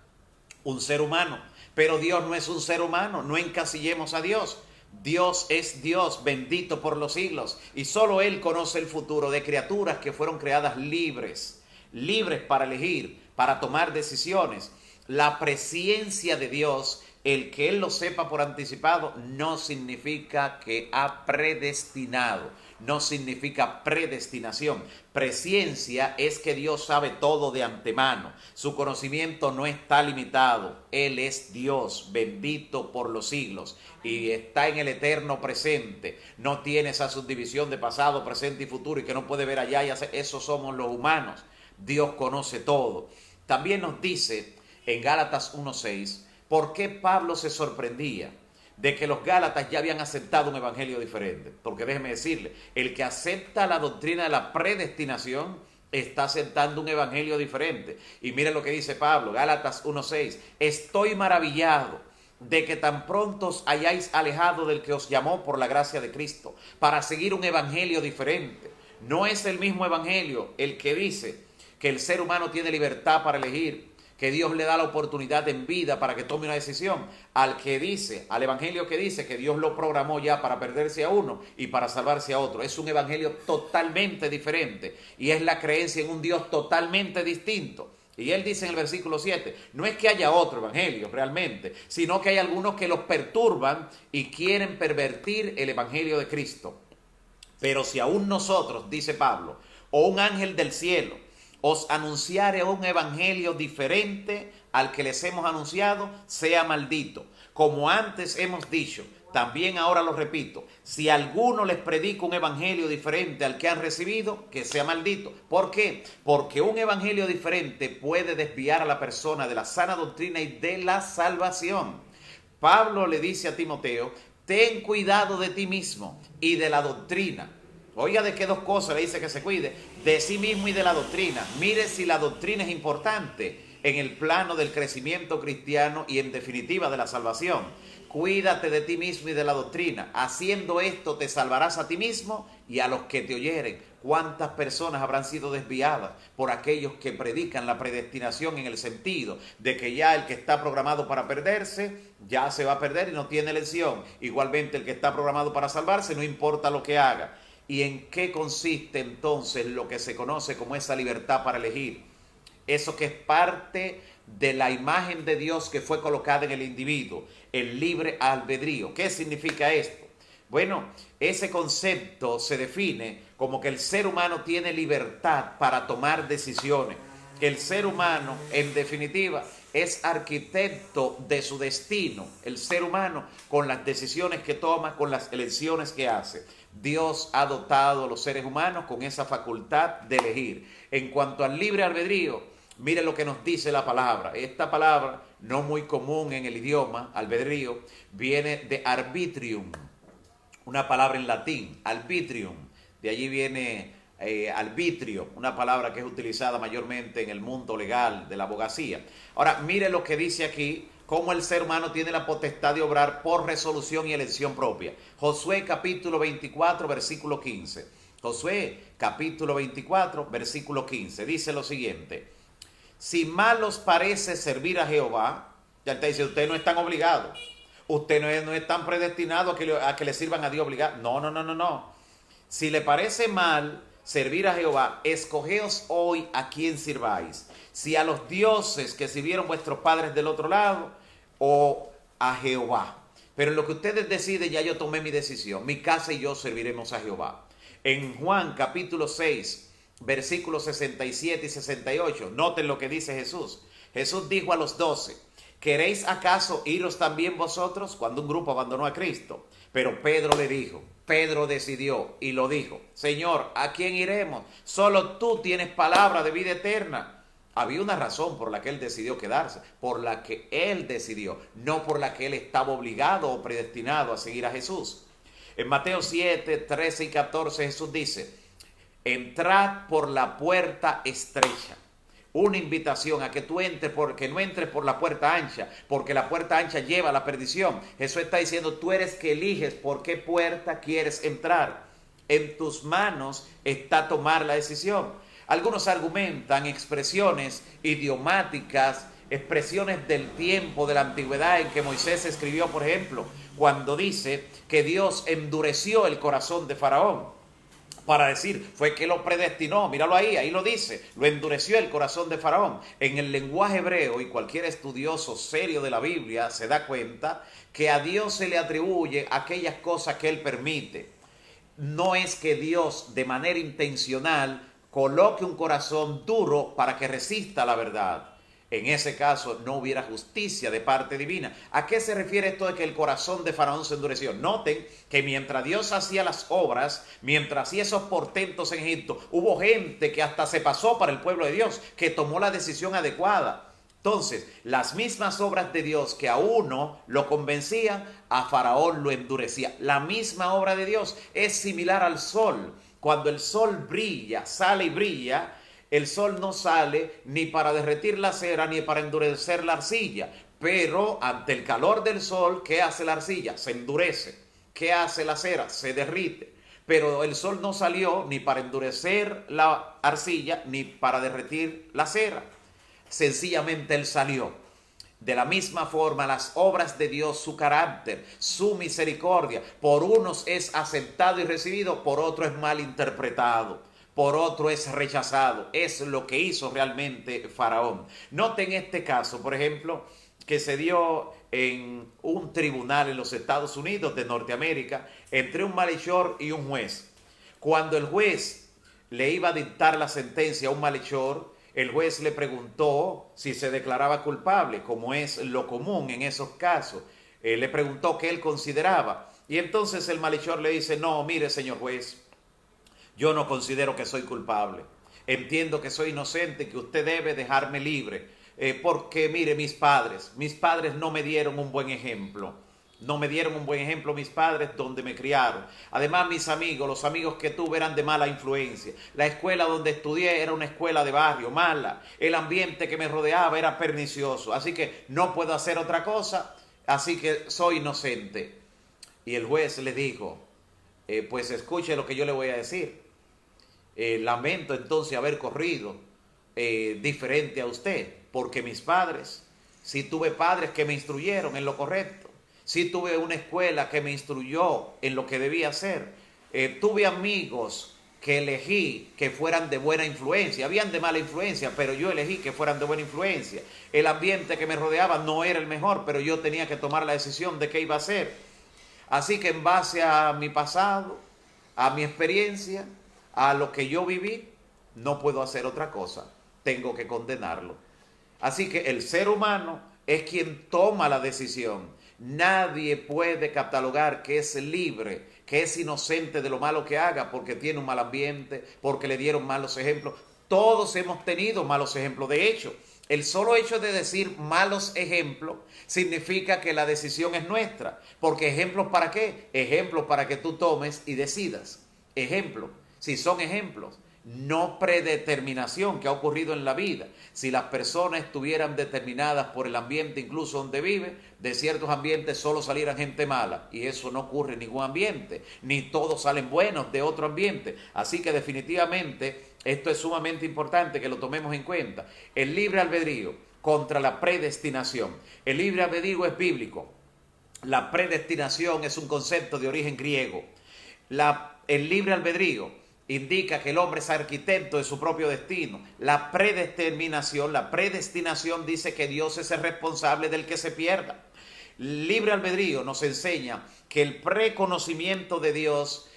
Un ser humano. Pero Dios no es un ser humano, no encasillemos a Dios. Dios es Dios, bendito por los siglos. Y solo Él conoce el futuro de criaturas que fueron creadas libres para elegir, para tomar decisiones. La presciencia de Dios, el que Él lo sepa por anticipado, no significa que ha predestinado, no significa predestinación. Presciencia es que Dios sabe todo de antemano, su conocimiento no está limitado, Él es Dios, bendito por los siglos, y está en el eterno presente, no tiene esa subdivisión de pasado, presente y futuro, y que no puede ver allá y hacer, eso somos los humanos. Dios conoce todo. También nos dice en Gálatas 1:6 por qué Pablo se sorprendía de que los Gálatas ya habían aceptado un evangelio diferente. Porque déjeme decirle, el que acepta la doctrina de la predestinación está aceptando un evangelio diferente. Y mire lo que dice Pablo, Gálatas 1:6, estoy maravillado de que tan pronto os hayáis alejado del que os llamó por la gracia de Cristo para seguir un evangelio diferente. No es el mismo evangelio el que dice que el ser humano tiene libertad para elegir, que Dios le da la oportunidad en vida para que tome una decisión, al evangelio que dice que Dios lo programó ya para perderse a uno y para salvarse a otro. Es un evangelio totalmente diferente y es la creencia en un Dios totalmente distinto. Y él dice en el versículo 7, no es que haya otro evangelio realmente, sino que hay algunos que los perturban y quieren pervertir el evangelio de Cristo. Pero si aún nosotros, dice Pablo, o un ángel del cielo, os anunciare un evangelio diferente al que les hemos anunciado, sea maldito. Como antes hemos dicho, también ahora lo repito, si alguno les predica un evangelio diferente al que han recibido, que sea maldito. ¿Por qué? Porque un evangelio diferente puede desviar a la persona de la sana doctrina y de la salvación. Pablo le dice a Timoteo, ten cuidado de ti mismo y de la doctrina. Oiga, ¿de qué dos cosas le dice que se cuide? De sí mismo y de la doctrina. Mire si la doctrina es importante en el plano del crecimiento cristiano y en definitiva de la salvación. Cuídate de ti mismo y de la doctrina. Haciendo esto te salvarás a ti mismo y a los que te oyeren. ¿Cuántas personas habrán sido desviadas por aquellos que predican la predestinación en el sentido de que ya el que está programado para perderse, ya se va a perder y no tiene elección? Igualmente el que está programado para salvarse, no importa lo que haga. ¿Y en qué consiste entonces lo que se conoce como esa libertad para elegir? Eso que es parte de la imagen de Dios que fue colocada en el individuo, el libre albedrío. ¿Qué significa esto? Bueno, ese concepto se define como que el ser humano tiene libertad para tomar decisiones. El ser humano, en definitiva, es arquitecto de su destino. El ser humano, con las decisiones que toma, con las elecciones que hace. Dios ha dotado a los seres humanos con esa facultad de elegir. En cuanto al libre albedrío, mire lo que nos dice la palabra. Esta palabra, no muy común en el idioma, albedrío, viene de arbitrium, una palabra en latín, arbitrium. De allí viene arbitrio, una palabra que es utilizada mayormente en el mundo legal de la abogacía. Ahora, mire lo que dice aquí, cómo el ser humano tiene la potestad de obrar por resolución y elección propia. Josué capítulo 24, versículo 15. Josué capítulo 24, versículo 15. Dice lo siguiente. Si mal os parece servir a Jehová, ya te dice, ustedes no están obligados. Ustedes no están predestinados a que le sirvan a Dios obligados. No. Si le parece mal servir a Jehová, escogeos hoy a quién sirváis. Si a los dioses que sirvieron vuestros padres del otro lado o a Jehová. Pero en lo que ustedes deciden, ya yo tomé mi decisión. Mi casa y yo serviremos a Jehová. En Juan capítulo 6, versículos 67 y 68, noten lo que dice Jesús. Jesús dijo a los 12 ¿queréis acaso iros también vosotros? Cuando un grupo abandonó a Cristo. Pero Pedro le dijo, Pedro decidió y lo dijo, Señor, ¿a quién iremos? Solo tú tienes palabra de vida eterna. Había una razón por la que él decidió quedarse, por la que él decidió, no por la que él estaba obligado o predestinado a seguir a Jesús. En Mateo 7, 13 y 14 Jesús dice, entrad por la puerta estrecha. Una invitación a que tú entres, porque no entres por la puerta ancha, porque la puerta ancha lleva a la perdición. Jesús está diciendo, tú eres que eliges por qué puerta quieres entrar. En tus manos está tomar la decisión. Algunos argumentan expresiones idiomáticas, expresiones del tiempo de la antigüedad en que Moisés escribió, por ejemplo, cuando dice que Dios endureció el corazón de Faraón. Para decir, fue que lo predestinó, míralo ahí lo dice, lo endureció el corazón de Faraón. En el lenguaje hebreo, y cualquier estudioso serio de la Biblia se da cuenta que a Dios se le atribuye aquellas cosas que Él permite. No es que Dios de manera intencional coloque un corazón duro para que resista la verdad. En ese caso no hubiera justicia de parte divina. ¿A qué se refiere esto de que el corazón de Faraón se endureció? Noten que mientras Dios hacía las obras, mientras hacía esos portentos en Egipto, hubo gente que hasta se pasó para el pueblo de Dios, que tomó la decisión adecuada. Entonces, las mismas obras de Dios que a uno lo convencían, a Faraón lo endurecía. La misma obra de Dios es similar al sol. Cuando el sol brilla, sale y brilla, el sol no sale ni para derretir la cera ni para endurecer la arcilla. Pero ante el calor del sol, ¿qué hace la arcilla? Se endurece. ¿Qué hace la cera? Se derrite. Pero el sol no salió ni para endurecer la arcilla ni para derretir la cera. Sencillamente Él salió. De la misma forma, las obras de Dios, su carácter, su misericordia, por unos es aceptado y recibido, por otros es mal interpretado. Por otro es rechazado. Es lo que hizo realmente Faraón. Noten este caso, por ejemplo, que se dio en un tribunal en los Estados Unidos de Norteamérica entre un malhechor y un juez. Cuando el juez le iba a dictar la sentencia a un malhechor, el juez le preguntó si se declaraba culpable, como es lo común en esos casos. Le preguntó qué él consideraba. Y entonces el malhechor le dice, no, mire señor juez, yo no considero que soy culpable. Entiendo que soy inocente y que usted debe dejarme libre. Porque mire, mis padres no me dieron un buen ejemplo. No me dieron un buen ejemplo mis padres donde me criaron. Además, mis amigos, los amigos que tuve eran de mala influencia. La escuela donde estudié era una escuela de barrio, mala. El ambiente que me rodeaba era pernicioso. Así que no puedo hacer otra cosa. Así que soy inocente. Y el juez le dijo, pues escuche lo que yo le voy a decir. Lamento entonces haber corrido diferente a usted, porque mis padres, sí tuve padres que me instruyeron en lo correcto, sí tuve una escuela que me instruyó en lo que debía hacer, tuve amigos que elegí que fueran de buena influencia, habían de mala influencia, pero yo elegí que fueran de buena influencia, el ambiente que me rodeaba no era el mejor, pero yo tenía que tomar la decisión de qué iba a hacer, así que en base a mi pasado, a mi experiencia, a lo que yo viví, no puedo hacer otra cosa. Tengo que condenarlo. Así que el ser humano es quien toma la decisión. Nadie puede catalogar que es libre, que es inocente de lo malo que haga porque tiene un mal ambiente, porque le dieron malos ejemplos. Todos hemos tenido malos ejemplos. De hecho, el solo hecho de decir malos ejemplos significa que la decisión es nuestra. Porque ejemplos ¿para qué? Ejemplos para que tú tomes y decidas. Ejemplos. Si son ejemplos, no predeterminación que ha ocurrido en la vida. Si las personas estuvieran determinadas por el ambiente incluso donde vive, de ciertos ambientes solo salieran gente mala. Y eso no ocurre en ningún ambiente, ni todos salen buenos de otro ambiente. Así que definitivamente esto es sumamente importante que lo tomemos en cuenta. El libre albedrío contra la predestinación. El libre albedrío es bíblico. La predestinación es un concepto de origen griego. El libre albedrío indica que el hombre es arquitecto de su propio destino. La predestinación dice que Dios es el responsable del que se pierda. Libre albedrío nos enseña que el preconocimiento de Dios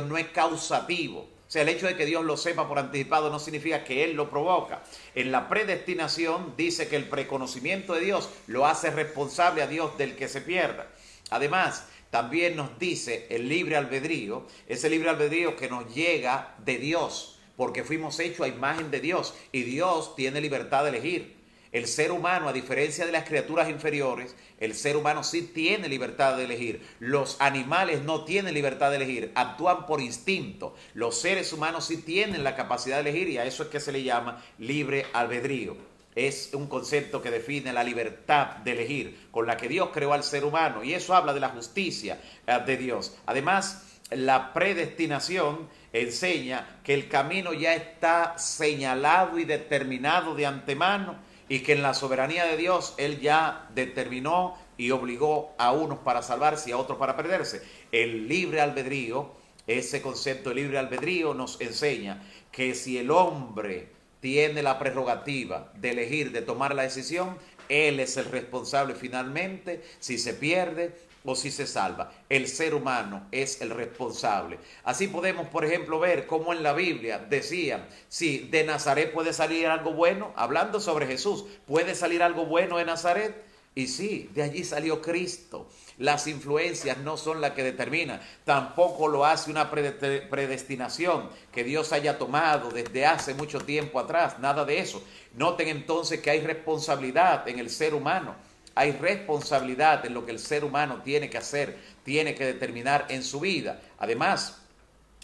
no es causativo. O sea, el hecho de que Dios lo sepa por anticipado no significa que Él lo provoca. En la predestinación dice que el preconocimiento de Dios lo hace responsable a Dios del que se pierda. Además, también nos dice el libre albedrío, ese libre albedrío que nos llega de Dios, porque fuimos hechos a imagen de Dios y Dios tiene libertad de elegir. El ser humano, a diferencia de las criaturas inferiores, el ser humano sí tiene libertad de elegir. Los animales no tienen libertad de elegir, actúan por instinto. Los seres humanos sí tienen la capacidad de elegir y a eso es que se le llama libre albedrío. Es un concepto que define la libertad de elegir con la que Dios creó al ser humano y eso habla de la justicia de Dios. Además, la predestinación enseña que el camino ya está señalado y determinado de antemano y que en la soberanía de Dios Él ya determinó y obligó a unos para salvarse y a otros para perderse. El libre albedrío, ese concepto de libre albedrío nos enseña que si el hombre tiene la prerrogativa de elegir, de tomar la decisión, él es el responsable finalmente si se pierde o si se salva. El ser humano es el responsable. Así podemos, por ejemplo, ver cómo en la Biblia decían, si de Nazaret puede salir algo bueno, hablando sobre Jesús, ¿puede salir algo bueno de Nazaret? Y sí, de allí salió Cristo. Las influencias no son las que determinan, tampoco lo hace una predestinación que Dios haya tomado desde hace mucho tiempo atrás, nada de eso. Noten entonces que hay responsabilidad en el ser humano, hay responsabilidad en lo que el ser humano tiene que hacer, tiene que determinar en su vida. Además,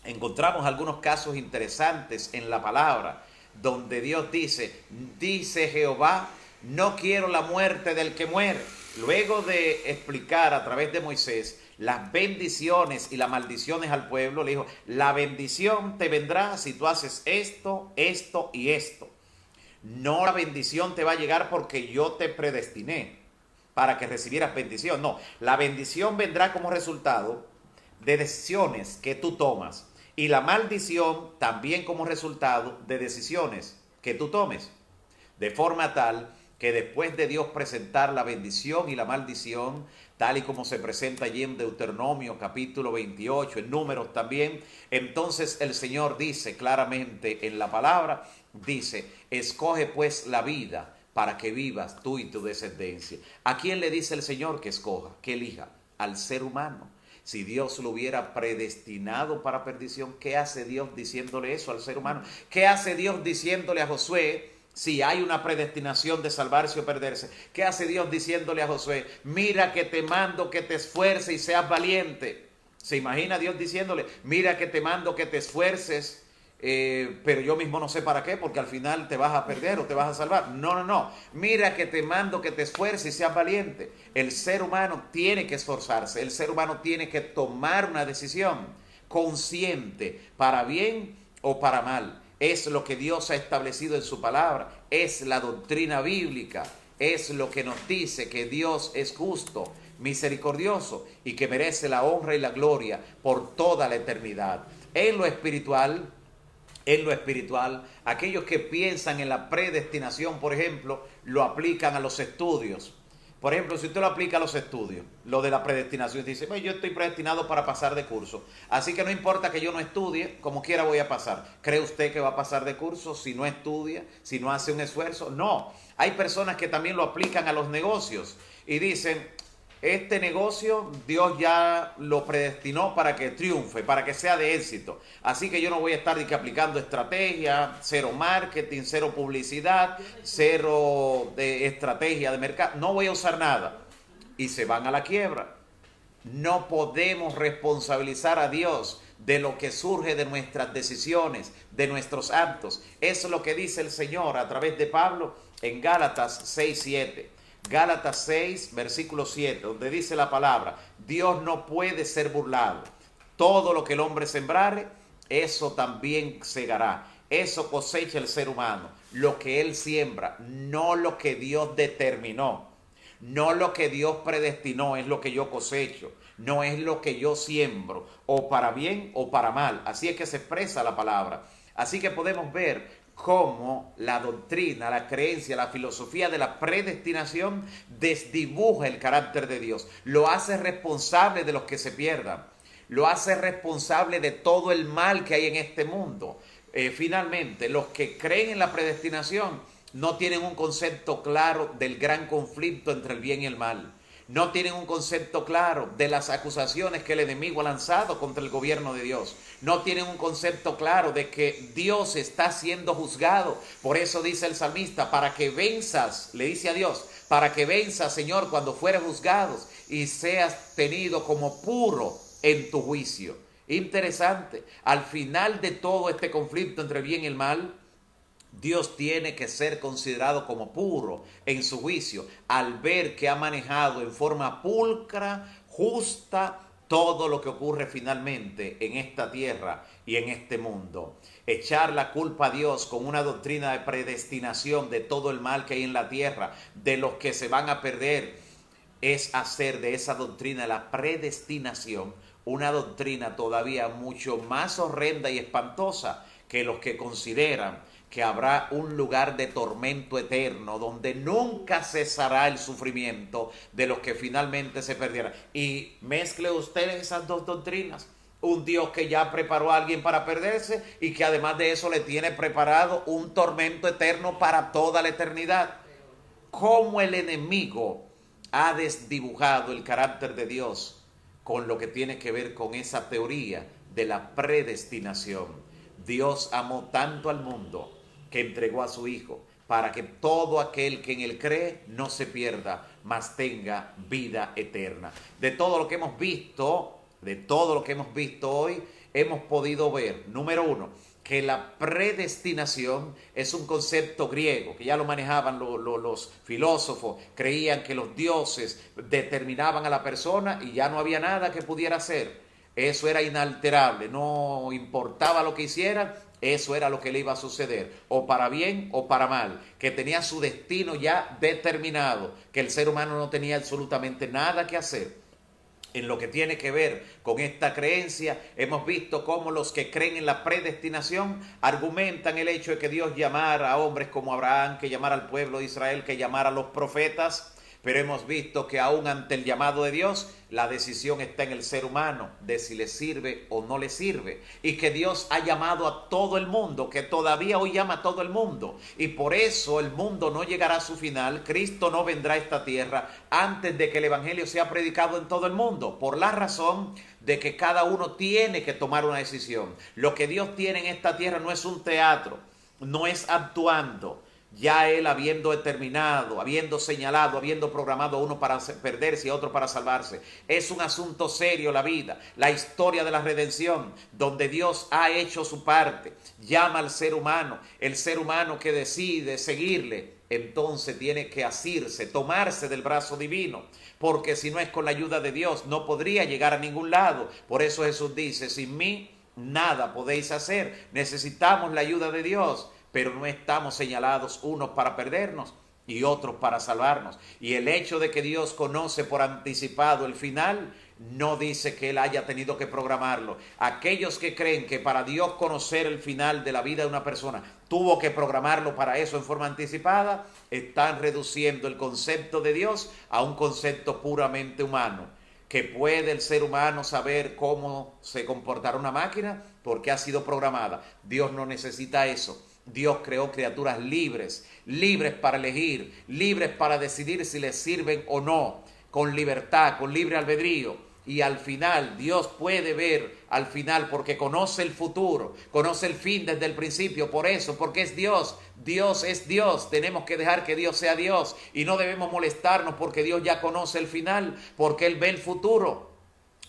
encontramos algunos casos interesantes en la palabra, donde Dios dice Jehová, no quiero la muerte del que muere. Luego de explicar a través de Moisés las bendiciones y las maldiciones al pueblo, le dijo, la bendición te vendrá si tú haces esto, esto y esto. No la bendición te va a llegar porque yo te predestiné para que recibieras bendición. No, la bendición vendrá como resultado de decisiones que tú tomas. Y la maldición también como resultado de decisiones que tú tomes. De forma tal que después de Dios presentar la bendición y la maldición, tal y como se presenta allí en Deuteronomio capítulo 28, en Números también, entonces el Señor dice claramente en la palabra, dice, escoge pues la vida para que vivas tú y tu descendencia. ¿A quién le dice el Señor que escoja, que elija? Al ser humano. Si Dios lo hubiera predestinado para perdición, ¿qué hace Dios diciéndole eso al ser humano? ¿Qué hace Dios diciéndole a Josué? Si hay una predestinación de salvarse o perderse, ¿qué hace Dios diciéndole a Josué? Mira que te mando que te esfuerces y seas valiente. ¿Se imagina Dios diciéndole? Mira que te mando que te esfuerces, pero yo mismo no sé para qué, porque al final te vas a perder o te vas a salvar. No. Mira que te mando que te esfuerces y seas valiente. El ser humano tiene que esforzarse, el ser humano tiene que tomar una decisión consciente, para bien o para mal. Es lo que Dios ha establecido en su palabra, es la doctrina bíblica, es lo que nos dice que Dios es justo, misericordioso y que merece la honra y la gloria por toda la eternidad. En lo espiritual, aquellos que piensan en la predestinación, por ejemplo, lo aplican a los estudios. Por ejemplo, si usted lo aplica a los estudios, lo de la predestinación, dice, yo estoy predestinado para pasar de curso, así que no importa que yo no estudie, como quiera voy a pasar. ¿Cree usted que va a pasar de curso si no estudia, si no hace un esfuerzo? No, hay personas que también lo aplican a los negocios y dicen, este negocio Dios ya lo predestinó para que triunfe, para que sea de éxito. Así que yo no voy a estar aplicando estrategia, cero marketing, cero publicidad, cero estrategia de mercado. No voy a usar nada. Y se van a la quiebra. No podemos responsabilizar a Dios de lo que surge de nuestras decisiones, de nuestros actos. Eso es lo que dice el Señor a través de Pablo en Gálatas 6:7. Gálatas 6, versículo 7, donde dice la palabra, Dios no puede ser burlado. Todo lo que el hombre sembrare, eso también segará. Eso cosecha el ser humano. Lo que él siembra, no lo que Dios determinó. No lo que Dios predestinó es lo que yo cosecho. No es lo que yo siembro, o para bien o para mal. Así es que se expresa la palabra. Así que podemos ver cómo la doctrina, la creencia, la filosofía de la predestinación desdibuja el carácter de Dios, lo hace responsable de los que se pierdan, lo hace responsable de todo el mal que hay en este mundo. Finalmente, los que creen en la predestinación no tienen un concepto claro del gran conflicto entre el bien y el mal. No tienen un concepto claro de las acusaciones que el enemigo ha lanzado contra el gobierno de Dios. No tienen un concepto claro de que Dios está siendo juzgado. Por eso dice el salmista, para que venzas, le dice a Dios, para que venzas, Señor, cuando fueres juzgado y seas tenido como puro en tu juicio. Interesante, al final de todo este conflicto entre el bien y el mal, Dios tiene que ser considerado como puro en su juicio al ver que ha manejado en forma pulcra, justa, todo lo que ocurre finalmente en esta tierra y en este mundo. Echar la culpa a Dios con una doctrina de predestinación de todo el mal que hay en la tierra, de los que se van a perder, es hacer de esa doctrina, la predestinación, una doctrina todavía mucho más horrenda y espantosa que los que consideran que habrá un lugar de tormento eterno donde nunca cesará el sufrimiento de los que finalmente se perdieran. Y mezcle usted esas dos doctrinas. Un Dios que ya preparó a alguien para perderse y que además de eso le tiene preparado un tormento eterno para toda la eternidad. ¿Cómo el enemigo ha desdibujado el carácter de Dios con lo que tiene que ver con esa teoría de la predestinación? Dios amó tanto al mundo que entregó a su Hijo para que todo aquel que en él cree no se pierda, mas tenga vida eterna. De todo lo que hemos visto, hoy, hemos podido ver, número uno, que la predestinación es un concepto griego, que ya lo manejaban los filósofos, creían que los dioses determinaban a la persona y ya no había nada que pudiera hacer. Eso era inalterable, no importaba lo que hiciera, eso era lo que le iba a suceder, o para bien o para mal, que tenía su destino ya determinado, que el ser humano no tenía absolutamente nada que hacer. En lo que tiene que ver con esta creencia, hemos visto cómo los que creen en la predestinación argumentan el hecho de que Dios llamara a hombres como Abraham, que llamara al pueblo de Israel, que llamara a los profetas, pero hemos visto que aún ante el llamado de Dios, la decisión está en el ser humano de si le sirve o no le sirve. Y que Dios ha llamado a todo el mundo, que todavía hoy llama a todo el mundo. Y por eso el mundo no llegará a su final, Cristo no vendrá a esta tierra antes de que el evangelio sea predicado en todo el mundo. Por la razón de que cada uno tiene que tomar una decisión. Lo que Dios tiene en esta tierra no es un teatro, no es actuando. Ya Él habiendo determinado, habiendo señalado, habiendo programado a uno para perderse y a otro para salvarse. Es un asunto serio la vida, la historia de la redención, donde Dios ha hecho su parte. Llama al ser humano, el ser humano que decide seguirle, entonces tiene que asirse, tomarse del brazo divino. Porque si no es con la ayuda de Dios, no podría llegar a ningún lado. Por eso Jesús dice, sin mí nada podéis hacer. Necesitamos la ayuda de Dios. Pero no estamos señalados unos para perdernos y otros para salvarnos. Y el hecho de que Dios conoce por anticipado el final, no dice que Él haya tenido que programarlo. Aquellos que creen que para Dios conocer el final de la vida de una persona, tuvo que programarlo para eso en forma anticipada, están reduciendo el concepto de Dios a un concepto puramente humano. Que puede el ser humano saber cómo se comportará una máquina porque ha sido programada. Dios no necesita eso. Dios creó criaturas libres, libres para elegir, libres para decidir si les sirven o no, con libertad, con libre albedrío. Y al final, Dios puede ver al final porque conoce el futuro, conoce el fin desde el principio. Por eso, porque es Dios, Dios es Dios. Tenemos que dejar que Dios sea Dios y no debemos molestarnos porque Dios ya conoce el final, porque Él ve el futuro.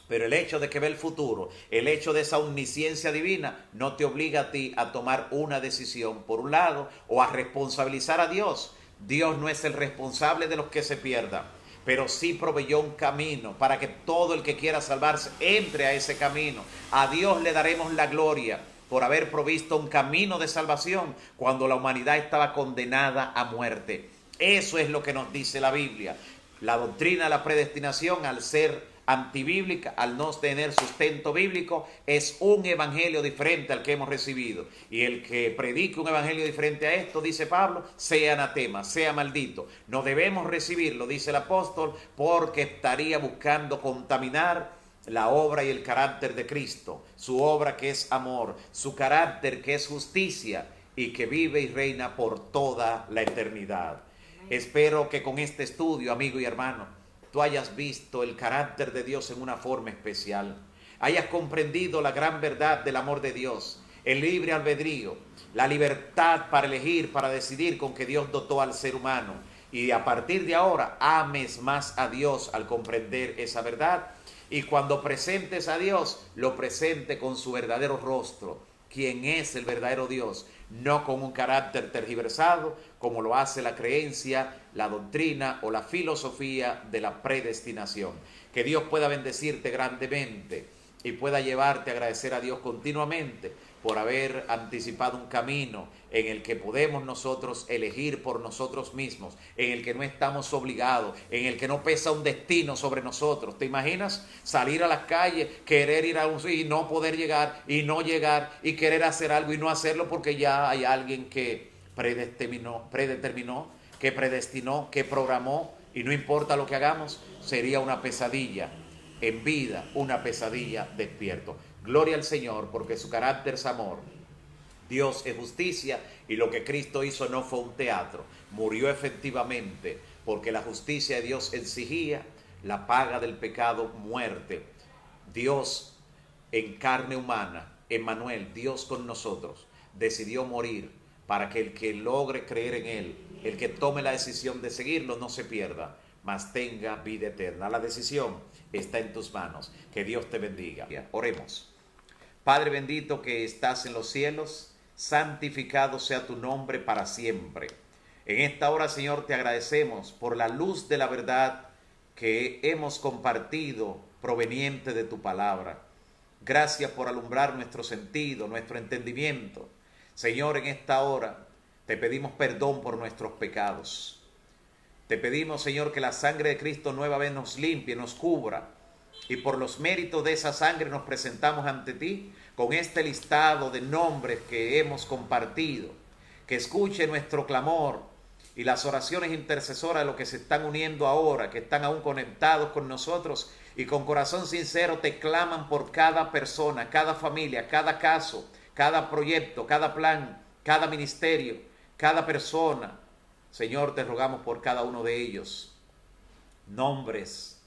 Pero el hecho de que ve el futuro, el hecho de esa omnisciencia divina, no te obliga a ti a tomar una decisión por un lado o a responsabilizar a Dios. Dios no es el responsable de los que se pierdan, pero sí proveyó un camino para que todo el que quiera salvarse entre a ese camino. A Dios le daremos la gloria por haber provisto un camino de salvación cuando la humanidad estaba condenada a muerte. Eso es lo que nos dice la Biblia. La doctrina de la predestinación, al ser antibíblica, al no tener sustento bíblico, es un evangelio diferente al que hemos recibido. Y el que predique un evangelio diferente a esto, dice Pablo, sea anatema, sea maldito. No debemos recibirlo, dice el apóstol, porque estaría buscando contaminar la obra y el carácter de Cristo, su obra que es amor, su carácter que es justicia y que vive y reina por toda la eternidad. Espero que con este estudio, amigo y hermano, tú hayas visto el carácter de Dios en una forma especial, hayas comprendido la gran verdad del amor de Dios, el libre albedrío, la libertad para elegir, para decidir con que Dios dotó al ser humano, y a partir de ahora ames más a Dios al comprender esa verdad, y cuando presentes a Dios, lo presente con su verdadero rostro, quien es el verdadero Dios, no con un carácter tergiversado como lo hace la creencia, la doctrina o la filosofía de la predestinación. Que Dios pueda bendecirte grandemente y pueda llevarte a agradecer a Dios continuamente por haber anticipado un camino en el que podemos nosotros elegir por nosotros mismos, en el que no estamos obligados, en el que no pesa un destino sobre nosotros. ¿Te imaginas salir a las calles, querer ir a un sitio y no poder llegar, y no llegar, y querer hacer algo y no hacerlo porque ya hay alguien que predeterminó, que predestinó, que programó, y no importa lo que hagamos? Sería una pesadilla en vida, una pesadilla despierto. Gloria al Señor, porque su carácter es amor, Dios es justicia, y lo que Cristo hizo no fue un teatro, murió efectivamente, porque la justicia de Dios exigía la paga del pecado, muerte. Dios en carne humana, Emmanuel, Dios con nosotros, decidió morir para que el que logre creer en Él, el que tome la decisión de seguirlo, no se pierda, mas tenga vida eterna. La decisión está en tus manos. Que Dios te bendiga. Oremos. Padre bendito que estás en los cielos, santificado sea tu nombre para siempre. En esta hora, Señor, te agradecemos por la luz de la verdad que hemos compartido proveniente de tu palabra. Gracias por alumbrar nuestro sentido, nuestro entendimiento. Señor, en esta hora te pedimos perdón por nuestros pecados. Te pedimos, Señor, que la sangre de Cristo nueva vez nos limpie, nos cubra. Y por los méritos de esa sangre nos presentamos ante ti con este listado de nombres que hemos compartido. Que escuche nuestro clamor y las oraciones intercesoras de los que se están uniendo ahora, que están aún conectados con nosotros y con corazón sincero te claman por cada persona, cada familia, cada caso, cada proyecto, cada plan, cada ministerio, cada persona. Señor, te rogamos por cada uno de ellos. Nombres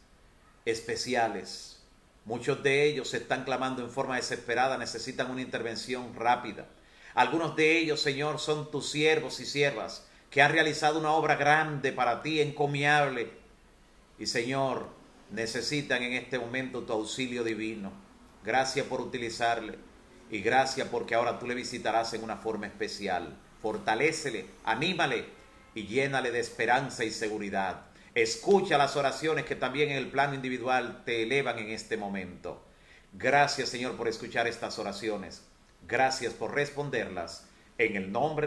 especiales. Muchos de ellos se están clamando en forma desesperada, necesitan una intervención rápida. Algunos de ellos, Señor, son tus siervos y siervas que han realizado una obra grande para ti, encomiable. Y, Señor, necesitan en este momento tu auxilio divino. Gracias por utilizarle y gracias porque ahora tú le visitarás en una forma especial. Fortalécele, anímale y llénale de esperanza y seguridad. Escucha las oraciones que también en el plano individual te elevan en este momento. Gracias, Señor, por escuchar estas oraciones. Gracias por responderlas. En el nombre de